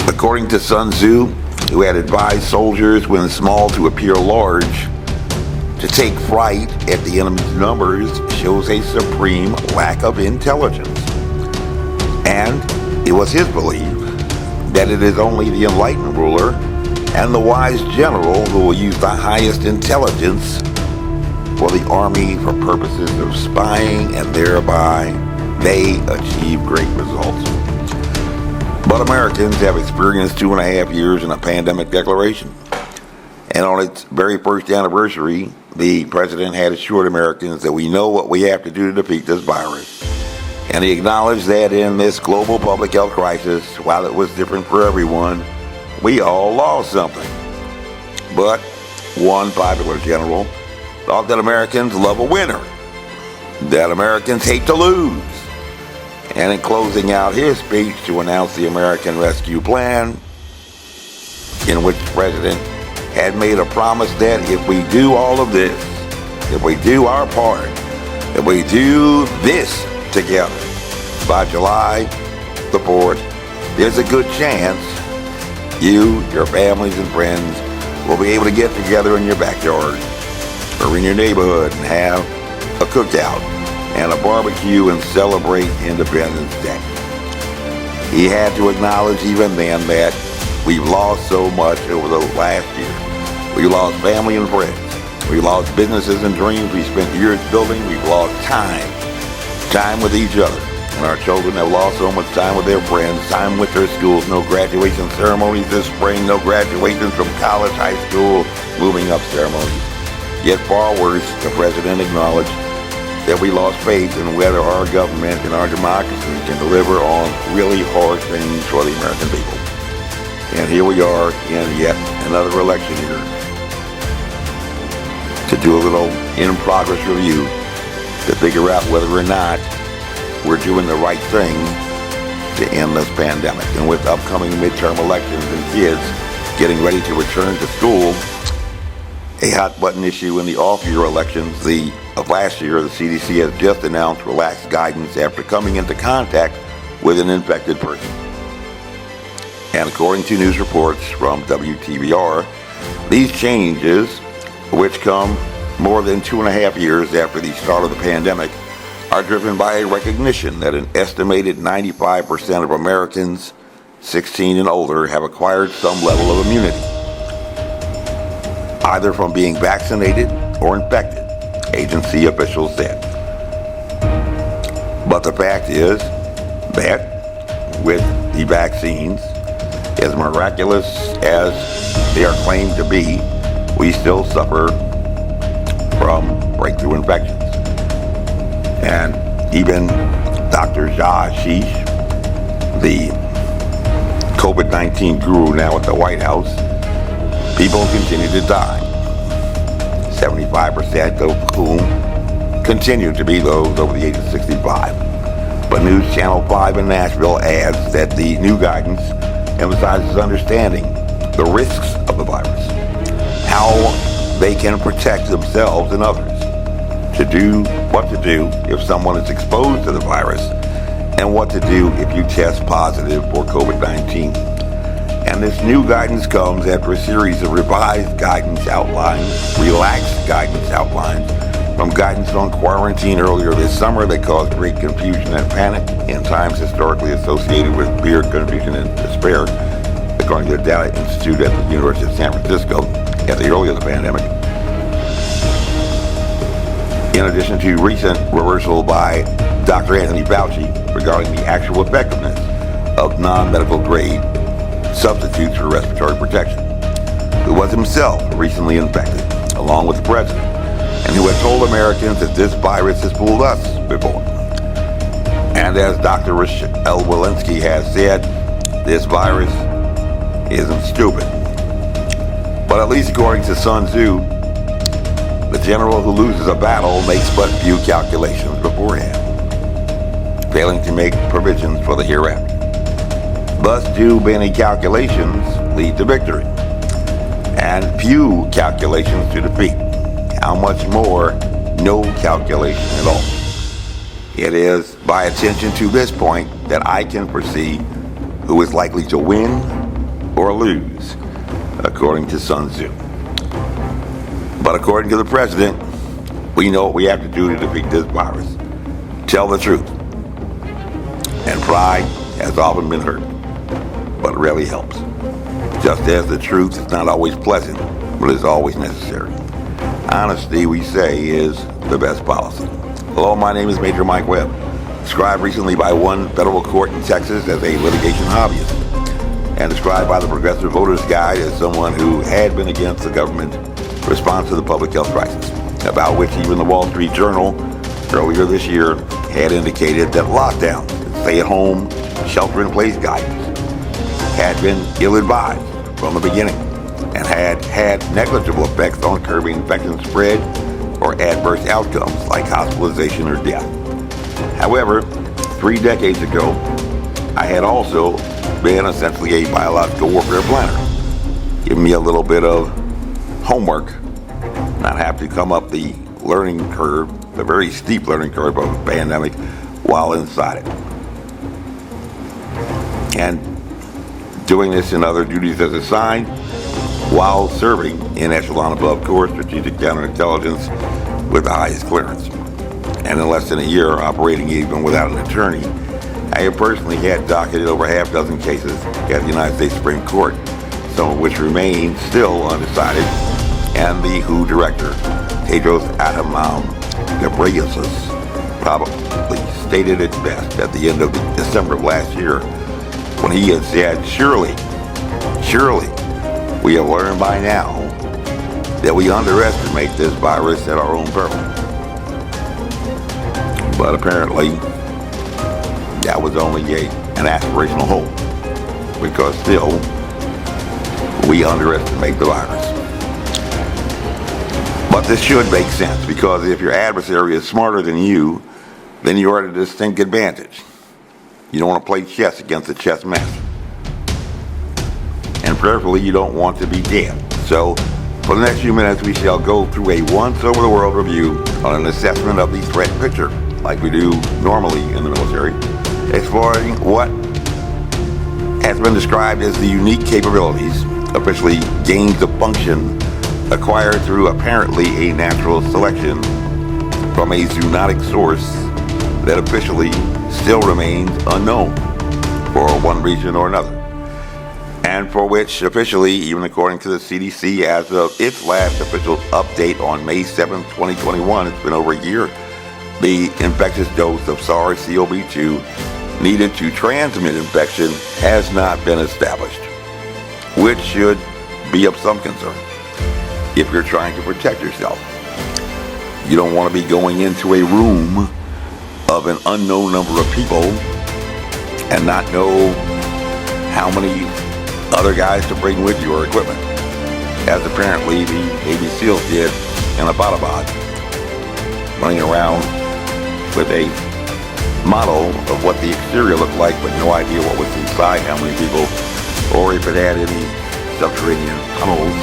According to Sun Tzu, who had advised soldiers when small to appear large, to take fright at the enemy's numbers shows a supreme lack of intelligence. And it was his belief that it is only the enlightened ruler and the wise general who will use the highest intelligence for the army for purposes of spying, and thereby they achieve great results. But Americans have experienced 2.5 years in a pandemic declaration. And on its very first anniversary, the president had assured Americans that we know what we have to do to defeat this virus. And he acknowledged that in this global public health crisis, while it was different for everyone, we all lost something. But one popular general thought that Americans love a winner, that Americans hate to lose. And in closing out his speech to announce the American Rescue Plan, in which the president had made a promise that if we do all of this, if we do our part, if we do this together by July the 4th, there's a good chance you, your families and friends will be able to get together in your backyard or in your neighborhood and have a cookout and a barbecue and celebrate Independence Day. He had to acknowledge even then that we've lost so much over the last year. We lost family and friends. We lost businesses and dreams we spent years building. We've lost time with each other. And our children have lost so much time with their friends, time with their schools. No graduation ceremonies this spring, no graduations from college, high school, moving up ceremonies. Yet far worse, the president acknowledged that we lost faith in whether our government and our democracy can deliver on really hard things for the American people. And here we are in yet another election year to do a little in-progress review to figure out whether or not we're doing the right thing to end this pandemic. And with upcoming midterm elections and kids getting ready to return to school, a hot-button issue in the off-year elections of last year, the CDC has just announced relaxed guidance after coming into contact with an infected person. And according to news reports from WTBR, these changes, which come more than 2.5 years after the start of the pandemic, are driven by a recognition that an estimated 95% of Americans 16 and older have acquired some level of immunity, either from being vaccinated or infected, agency officials said. But the fact is that with the vaccines, as miraculous as they are claimed to be, we still suffer from breakthrough infections. And even Dr. Ashish, the COVID-19 guru now at the White House, people continue to die, 75% of whom continue to be those over the age of 65. But News Channel 5 in Nashville adds that the new guidance emphasizes understanding the risks of the virus, how they can protect themselves and others, what to do if someone is exposed to the virus, and what to do if you test positive for COVID-19. And this new guidance comes after a series of revised guidance outlines, relaxed guidance outlines, from guidance on quarantine earlier this summer that caused great confusion and panic in times historically associated with fear, confusion, and despair, according to the Data Institute at the University of San Francisco at the early of the pandemic. In addition to recent reversal by Dr. Anthony Fauci regarding the actual effectiveness of non-medical grade substitutes for respiratory protection, who was himself recently infected, along with the president, and who had told Americans that this virus has fooled us before. And as Dr. Rochelle Walensky has said, this virus isn't stupid. But at least according to Sun Tzu, the general who loses a battle makes but few calculations beforehand, failing to make provisions for the hereafter. Thus, too many calculations lead to victory, and few calculations to defeat. How much more no calculation at all? It is by attention to this point that I can foresee who is likely to win or lose, according to Sun Tzu. But according to the president, we know what we have to do to defeat this virus. Tell the truth. And pride has often been hurt, but rarely helps. Just as the truth is not always pleasant, but is always necessary. Honesty, we say, is the best policy. Hello, my name is Major Mike Webb, described recently by one federal court in Texas as a litigation hobbyist, and described by the Progressive Voters Guide as someone who had been against the government response to the public health crisis, about which even the Wall Street Journal earlier this year had indicated that lockdowns and stay-at-home, shelter-in-place guidance had been ill-advised from the beginning and had negligible effects on curbing infection spread or adverse outcomes like hospitalization or death. However, 3 decades ago, I had also been essentially a biological warfare planner, giving me a little bit of homework, not have to come up the learning curve, the very steep learning curve of a pandemic while inside it. And doing this and other duties as assigned while serving in echelon above corps strategic counterintelligence with the highest clearance. And in less than a year, operating even without an attorney, I have personally had docketed over half dozen cases at the United States Supreme Court, some of which remain still undecided, and the WHO director, Tedros Adhanom Ghebreyesus, probably stated it best at the end of December of last year when he had said, surely, we have learned by now that we underestimate this virus at our own peril. But apparently, that was only an aspirational hope, because still, we underestimate the virus. But this should make sense, because if your adversary is smarter than you, then you are at a distinct advantage. You don't want to play chess against the chess master. And preferably, you don't want to be dead. So, for the next few minutes, we shall go through a once-over-the-world review on an assessment of the threat picture, like we do normally in the military, exploring what has been described as the unique capabilities, officially gains of function, acquired through apparently a natural selection from a zoonotic source that officially still remains unknown for one reason or another, and for which officially, even according to the CDC, as of its last official update on May 7, 2021, it's been over a year, the infectious dose of SARS-CoV-2 needed to transmit infection has not been established, which should be of some concern if you're trying to protect yourself. You don't want to be going into a room of an unknown number of people and not know how many other guys to bring with you or equipment, as apparently the Navy SEALs did in Abbottabad, running around with a model of what the exterior looked like, but no idea what was inside, how many people, or if it had any subterranean tunnels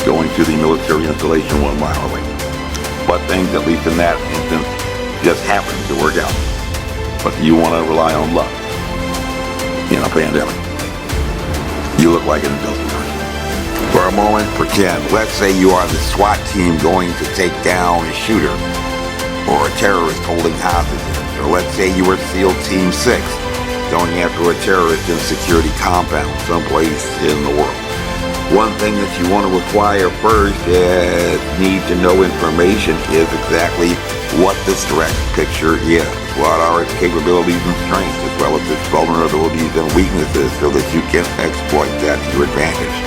going to the military installation 1 mile away. But things, at least in that instance, just happened to work out. But do you want to rely on luck in a pandemic? You look like an intelligent person. For a moment, pretend, let's say you are the SWAT team going to take down a shooter or a terrorist holding hostages, or let's say you were SEAL Team 6 going after a terrorist in a security compound someplace in the world. One thing that you want to acquire first as need-to-know information is exactly what this threat picture is. What are its capabilities and strengths, as well as its vulnerabilities and weaknesses, so that you can exploit that to your advantage.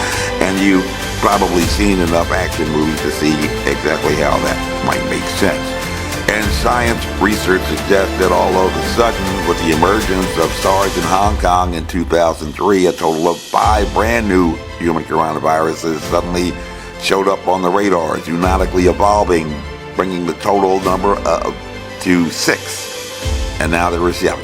And you've probably seen enough action movies to see exactly how that might make sense. And science research suggests that all of a sudden, with the emergence of SARS in Hong Kong in 2003, a total of 5 brand new human coronaviruses suddenly showed up on the radar, zoonotically evolving, bringing the total number to 6. And now there are 7.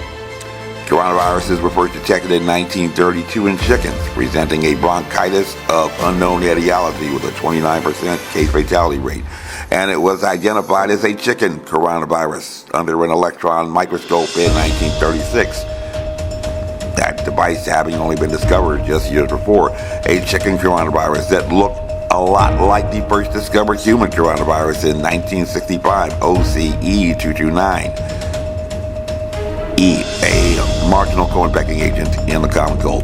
Coronaviruses were first detected in 1932 in chickens, presenting a bronchitis of unknown etiology with a 29% case fatality rate. And it was identified as a chicken coronavirus under an electron microscope in 1936. that device having only been discovered just years before. A chicken coronavirus that looked a lot like the first discovered human coronavirus in 1965, OCE 229. E, a marginal co-infecting agent in the common cold.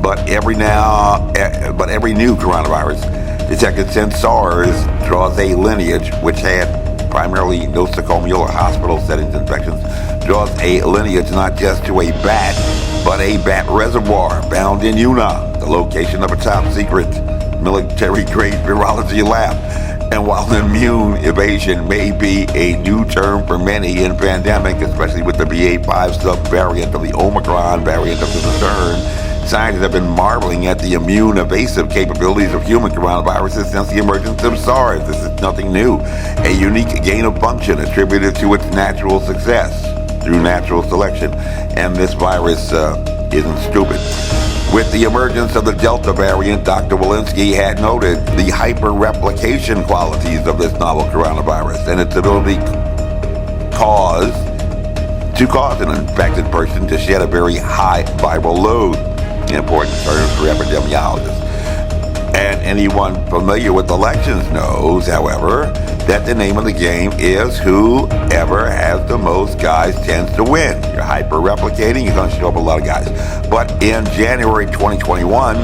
But every new coronavirus detected since SARS draws a lineage which had primarily nosocomial or hospital settings infections, draws a lineage not just to a bat, but a bat reservoir found in Yunnan, the location of a top secret military-grade virology lab. And while immune evasion may be a new term for many in pandemic, especially with the BA.5 subvariant of the Omicron variant of concern, scientists have been marveling at the immune evasive capabilities of human coronaviruses since the emergence of SARS. This is nothing new. A unique gain of function attributed to its natural success through natural selection. And this virus isn't stupid. With the emergence of the Delta variant, Dr. Walensky had noted the hyper-replication qualities of this novel coronavirus and its ability to cause an infected person to shed a very high viral load. Important terms for epidemiologists. And anyone familiar with elections knows, however, that the name of the game is whoever has the most guys tends to win. You're hyper-replicating, you're going to show up a lot of guys. But in January 2021,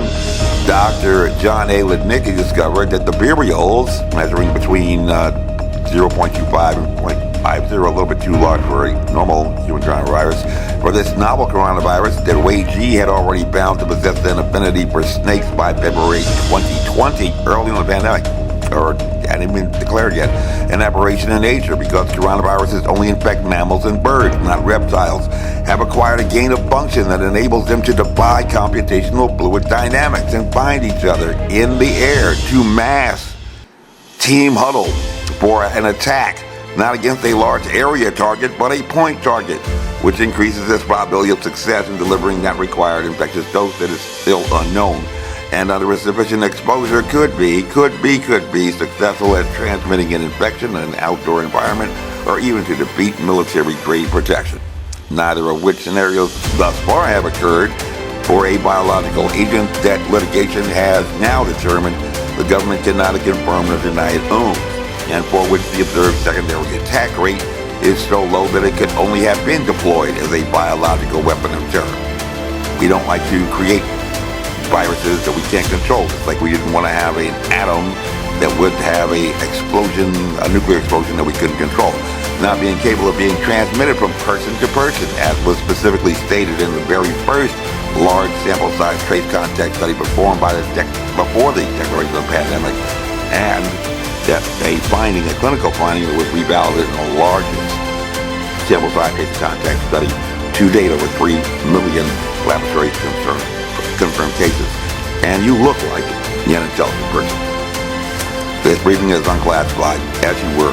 Dr. John A. Lidnicki discovered that the virials, measuring between 0.25 and 0.50, a little bit too large for a normal human coronavirus, for this novel coronavirus that Wei Ji had already found to possess an affinity for snakes by February 2020, early in the pandemic, or hadn't even declared yet, an aberration in nature because coronaviruses only infect mammals and birds, not reptiles, have acquired a gain of function that enables them to defy computational fluid dynamics and find each other in the air to mass team huddle for an attack, not against a large area target, but a point target, which increases its probability of success in delivering that required infectious dose that is still unknown. And under a sufficient exposure could be successful at transmitting an infection in an outdoor environment or even to defeat military-grade protection. Neither of which scenarios thus far have occurred for a biological agent that litigation has now determined the government cannot confirm or deny it owns, and for which the observed secondary attack rate is so low that it could only have been deployed as a biological weapon of terror. We don't like to create viruses that we can't control. It's like we didn't want to have an atom that would have a nuclear explosion that we couldn't control. Not being capable of being transmitted from person to person, as was specifically stated in the very first large sample size trace contact study performed by before the declaration of the pandemic, and that a clinical finding that was revalidated in the largest sample size trace contact study to date, over 3 million laboratory confirmed cases. And you look like an intelligent person. This briefing is unclassified, as you were.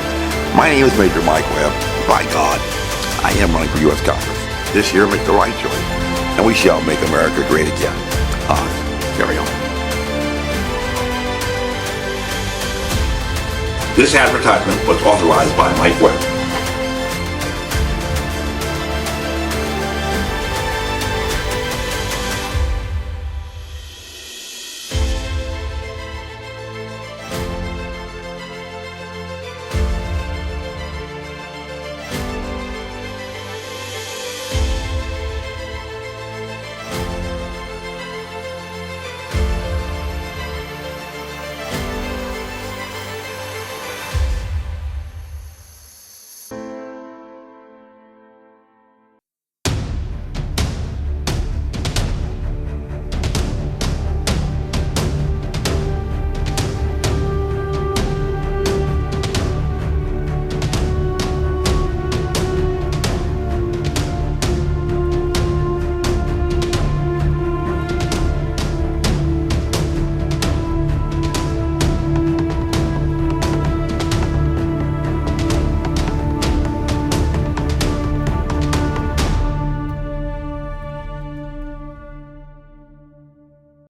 My name is Major Mike Webb. By God, I am running for U.S. Congress. This year, make the right choice, and we shall make America great again. Carry on. This advertisement was authorized by Mike Webb.